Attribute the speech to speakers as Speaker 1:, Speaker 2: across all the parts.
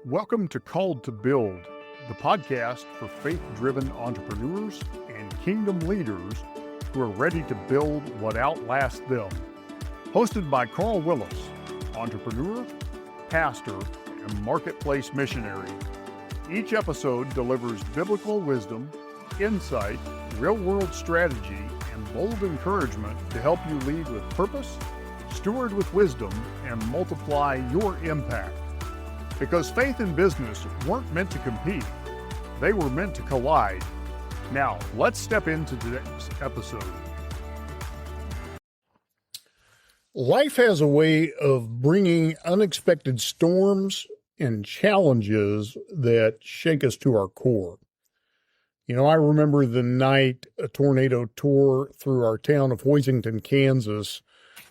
Speaker 1: Welcome to Called to Build, the podcast for faith-driven entrepreneurs and kingdom leaders who are ready to build what outlasts them. Hosted by Carl Willis, entrepreneur, pastor, and marketplace missionary. Each episode delivers biblical wisdom, insight, real-world strategy, and bold encouragement to help you lead with purpose, steward with wisdom, and multiply your impact. Because faith and business weren't meant to compete, they were meant to collide. Now, let's step into today's episode. Life has a way of bringing unexpected storms and challenges that shake us to our core. I remember the night a tornado tore through our town of Hoisington, Kansas,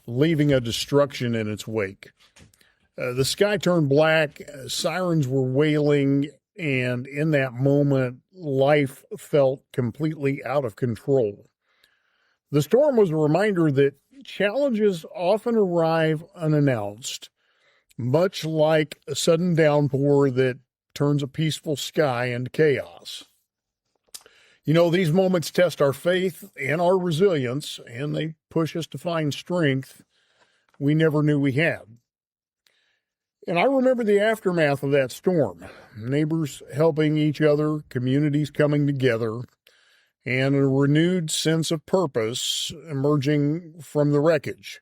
Speaker 1: leaving a destruction in its wake. The sky turned black, sirens were wailing, and in that moment, life felt completely out of control. The storm was a reminder that challenges often arrive unannounced, much like a sudden downpour that turns a peaceful sky into chaos. These moments test our faith and our resilience, and they push us to find strength we never knew we had. And I remember the aftermath of that storm, neighbors helping each other, communities coming together, and a renewed sense of purpose emerging from the wreckage.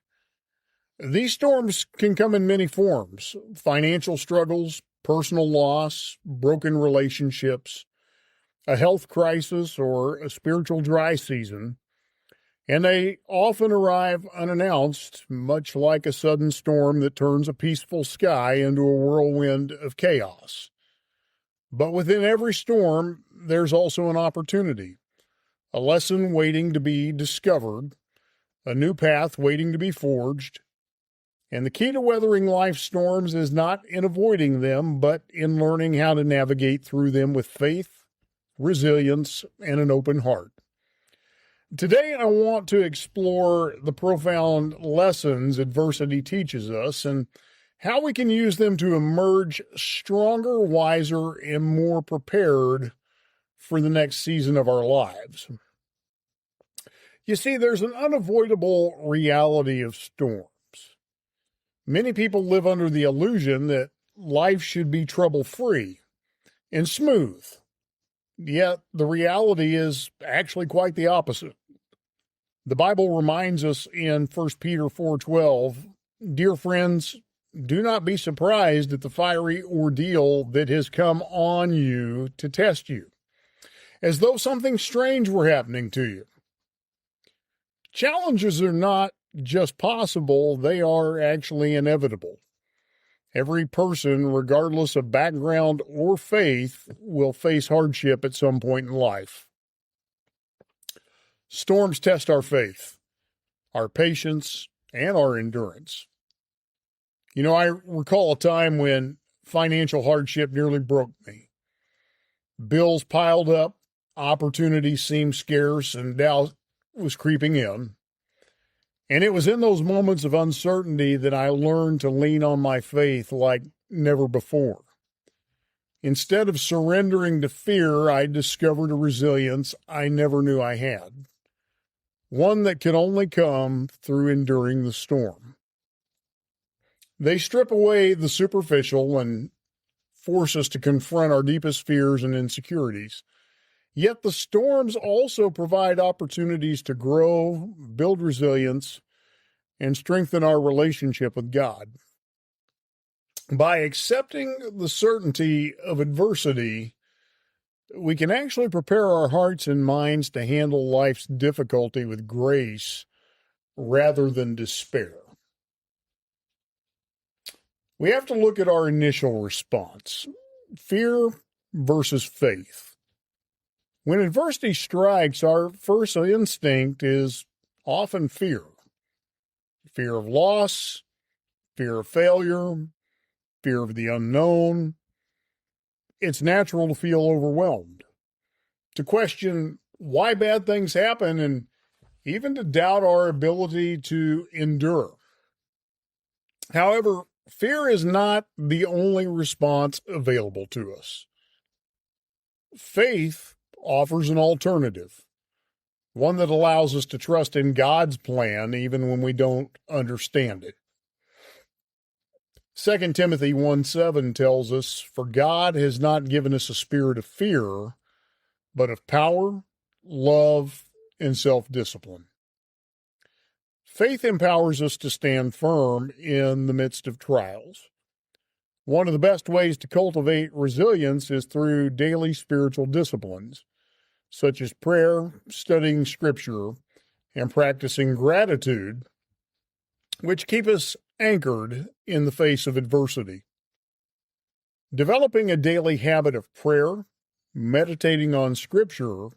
Speaker 1: These storms can come in many forms: financial struggles, personal loss, broken relationships, a health crisis, or a spiritual dry season. And they often arrive unannounced, much like a sudden storm that turns a peaceful sky into a whirlwind of chaos. But within every storm, there's also an opportunity, a lesson waiting to be discovered, a new path waiting to be forged. And the key to weathering life's storms is not in avoiding them, but in learning how to navigate through them with faith, resilience, and an open heart. Today, I want to explore the profound lessons adversity teaches us and how we can use them to emerge stronger, wiser, and more prepared for the next season of our lives. You see, there's an unavoidable reality of storms. Many people live under the illusion that life should be trouble-free and smooth. Yet the reality is actually quite the opposite. The Bible reminds us in 1 Peter 4:12, "Dear friends, do not be surprised at the fiery ordeal that has come on you to test you, as though something strange were happening to you." Challenges are not just possible, they are actually inevitable. Every person, regardless of background or faith, will face hardship at some point in life. Storms test our faith, our patience, and our endurance. I recall a time when financial hardship nearly broke me. Bills piled up, opportunities seemed scarce, and doubt was creeping in. And it was in those moments of uncertainty that I learned to lean on my faith like never before. Instead of surrendering to fear, I discovered a resilience I never knew I had, one that could only come through enduring the storm. They strip away the superficial and force us to confront our deepest fears and insecurities. Yet the storms also provide opportunities to grow, build resilience, and strengthen our relationship with God. By accepting the certainty of adversity, we can actually prepare our hearts and minds to handle life's difficulty with grace rather than despair. We have to look at our initial response: fear versus faith. When adversity strikes, our first instinct is often fear. Fear of loss, fear of failure, fear of the unknown. It's natural to feel overwhelmed, to question why bad things happen, and even to doubt our ability to endure. However, Fear is not the only response available to us. Faith offers an alternative, one that allows us to trust in God's plan even when we don't understand it. 2 Timothy 1:7 tells us, "For God has not given us a spirit of fear, but of power, love, and self-discipline." Faith empowers us to stand firm in the midst of trials. One of the best ways to cultivate resilience is through daily spiritual disciplines, such as prayer, studying scripture, and practicing gratitude, which keep us anchored in the face of adversity. Developing a daily habit of prayer, meditating on scripture,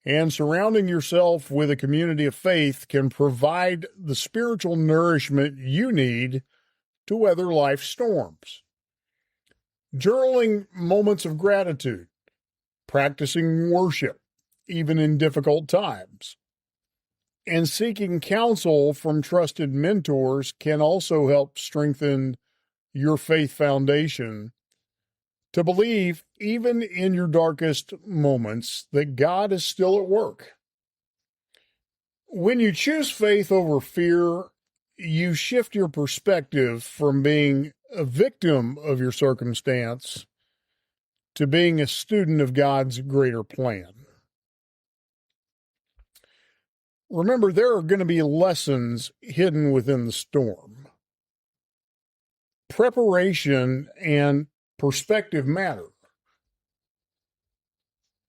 Speaker 1: and surrounding yourself with a community of faith can provide the spiritual nourishment you need to weather life's storms. Journaling moments of gratitude, practicing worship, even in difficult times, and seeking counsel from trusted mentors can also help strengthen your faith foundation to believe, even in your darkest moments, that God is still at work. When you choose faith over fear, you shift your perspective from being a victim of your circumstance to being a student of God's greater plan. Remember, there are going to be lessons hidden within the storm. Preparation and perspective matter.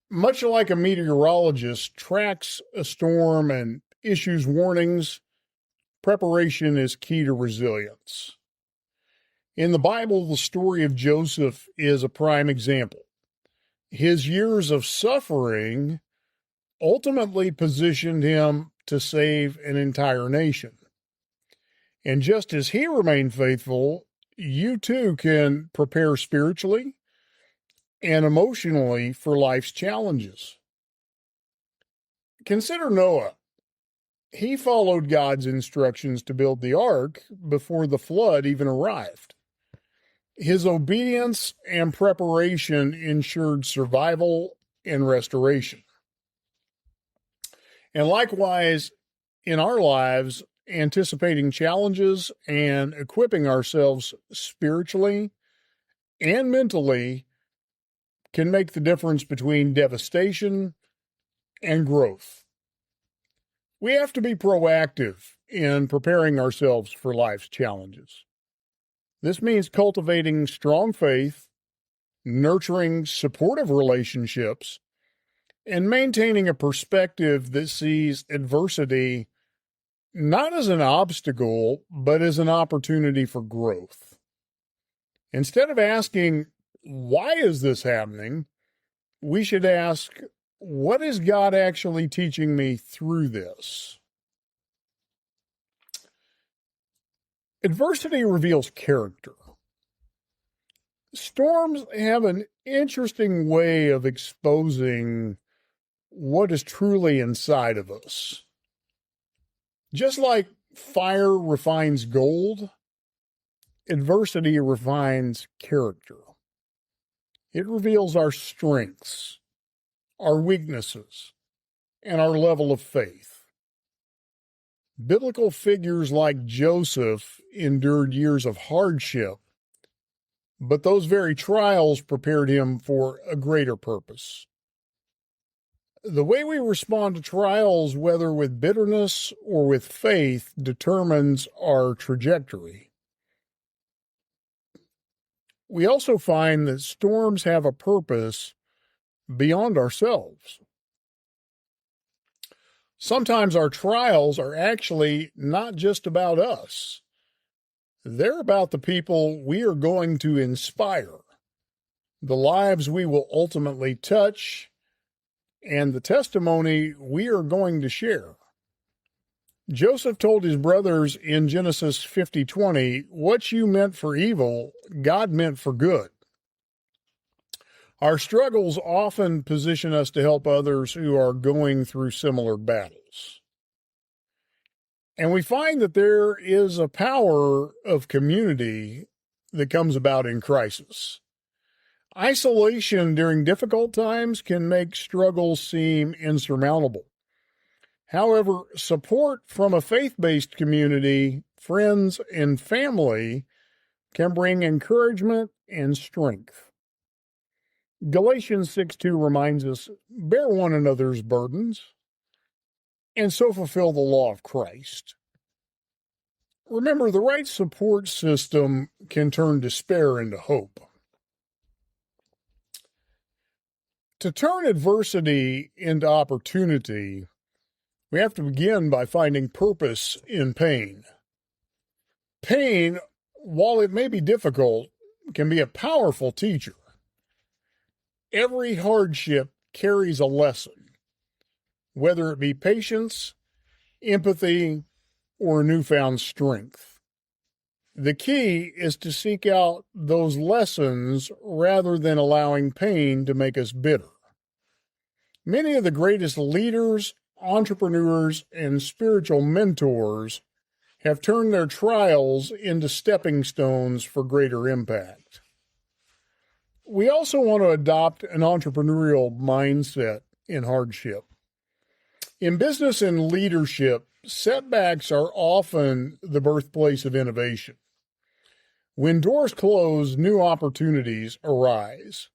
Speaker 1: Much like a meteorologist tracks a storm and issues warnings, preparation is key to resilience. In the Bible, the story of Joseph is a prime example. His years of suffering ultimately positioned him to save an entire nation. And just as he remained faithful, you too can prepare spiritually and emotionally for life's challenges. Consider Noah. He followed God's instructions to build the ark before the flood even arrived. His obedience and preparation ensured survival and restoration. And likewise, in our lives, anticipating challenges and equipping ourselves spiritually and mentally can make the difference between devastation and growth. We have to be proactive in preparing ourselves for life's challenges. This means cultivating strong faith, nurturing supportive relationships, and maintaining a perspective that sees adversity not as an obstacle, but as an opportunity for growth. Instead of asking, "Why is this happening?" we should ask, "What is God actually teaching me through this?" Adversity reveals character. Storms have an interesting way of exposing what is truly inside of us. Just like fire refines gold, adversity refines character. It reveals our strengths, our weaknesses, and our level of faith. Biblical figures like Joseph endured years of hardship, but those very trials prepared him for a greater purpose. The way we respond to trials, whether with bitterness or with faith, determines our trajectory. We also find that storms have a purpose beyond ourselves. Sometimes our trials are actually not just about us. They're about the people we are going to inspire, the lives we will ultimately touch, and the testimony we are going to share. Joseph told his brothers in Genesis 50:20, "What you meant for evil, God meant for good." Our struggles often position us to help others who are going through similar battles. And we find that there is a power of community that comes about in crisis. Isolation during difficult times can make struggles seem insurmountable. However, support from a faith-based community, friends, and family can bring encouragement and strength. Galatians 6:2 reminds us, bear one another's burdens, and so fulfill the law of Christ. Remember, the right support system can turn despair into hope. To turn adversity into opportunity, we have to begin by finding purpose in pain. Pain, while it may be difficult, can be a powerful teacher. Every hardship carries a lesson, whether it be patience, empathy, or a newfound strength. The key is to seek out those lessons rather than allowing pain to make us bitter. Many of the greatest leaders, entrepreneurs, and spiritual mentors have turned their trials into stepping stones for greater impact. We also want to adopt an entrepreneurial mindset in hardship. In business and leadership, setbacks are often the birthplace of innovation. When doors close, new opportunities arise.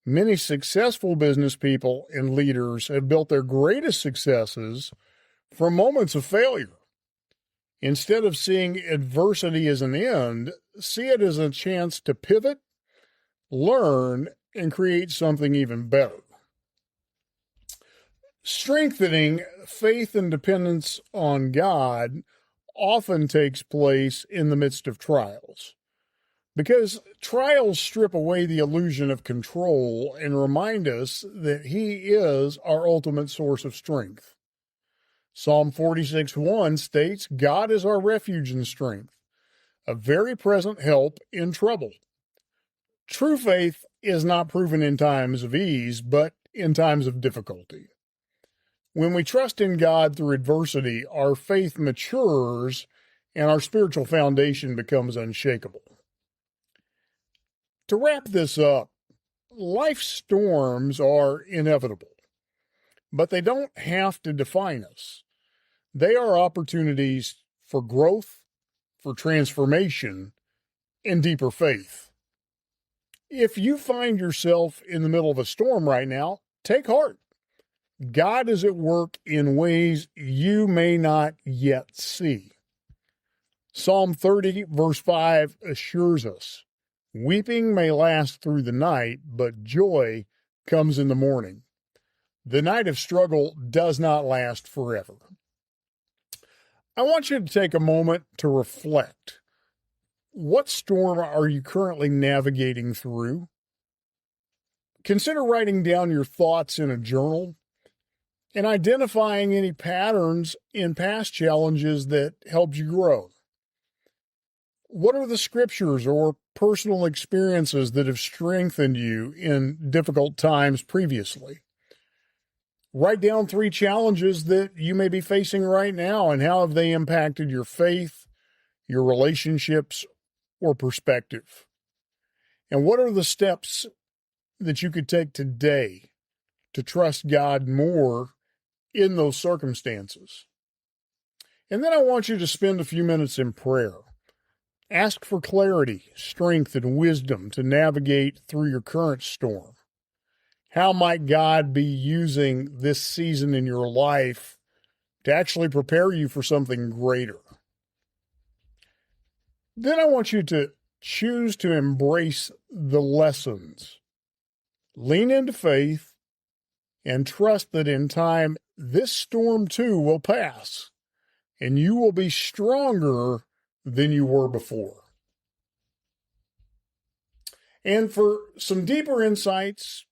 Speaker 1: Many successful business people and leaders have built their greatest successes from moments of failure. Instead of seeing adversity as an end, see it as a chance to pivot, learn, and create something even better. Strengthening faith and dependence on God often takes place in the midst of trials, because trials strip away the illusion of control and remind us that He is our ultimate source of strength. Psalm 46:1 states, God is our refuge and strength, a very present help in trouble. True faith is not proven in times of ease, but in times of difficulty. When we trust in God through adversity, our faith matures and our spiritual foundation becomes unshakable. To wrap this up, life's storms are inevitable, but they don't have to define us. They are opportunities for growth, for transformation, and deeper faith. If you find yourself in the middle of a storm right now, take heart. God is at work in ways you may not yet see. Psalm 30, verse 5 assures us, weeping may last through the night, but joy comes in the morning. The night of struggle does not last forever. I want you to take a moment to reflect. What storm are you currently navigating through? Consider writing down your thoughts in a journal and identifying any patterns in past challenges that helped you grow. What are the scriptures or personal experiences that have strengthened you in difficult times previously? Write down 3 challenges that you may be facing right now, and how have they impacted your faith, your relationships, or perspective? And what are the steps that you could take today to trust God more in those circumstances? And then I want you to spend a few minutes in prayer. Ask for clarity, strength, and wisdom to navigate through your current storm. How might God be using this season in your life to actually prepare you for something greater? Then I want you to choose to embrace the lessons. Lean into faith and trust that in time, this storm too will pass, and you will be stronger than you were before. And for some deeper insights,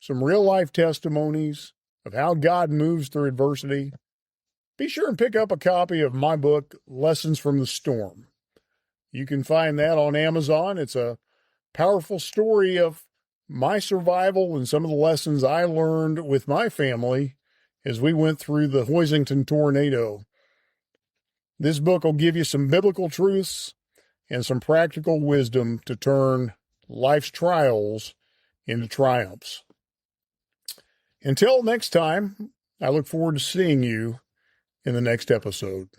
Speaker 1: some real life testimonies of how God moves through adversity, be sure and pick up a copy of my book, Lessons from the Storm. You can find that on Amazon. It's a powerful story of my survival and some of the lessons I learned with my family as we went through the Hoisington tornado This book will give you some biblical truths and some practical wisdom to turn life's trials into triumphs. Until next time, I look forward to seeing you in the next episode.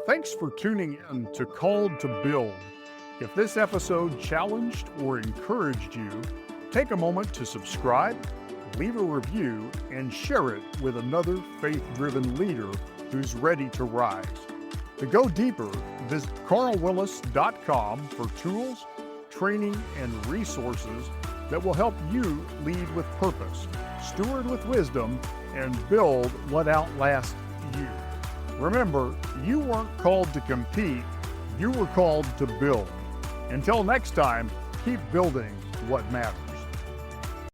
Speaker 1: Thanks for tuning in to Called to Build. If this episode challenged or encouraged you, take a moment to subscribe, leave a review, and share it with another faith-driven leader who's ready to rise. To go deeper, visit carlwillis.com for tools, training, and resources that will help you lead with purpose, steward with wisdom, and build what outlasts you. Remember, you weren't called to compete, you were called to build. Until next time, keep building what matters.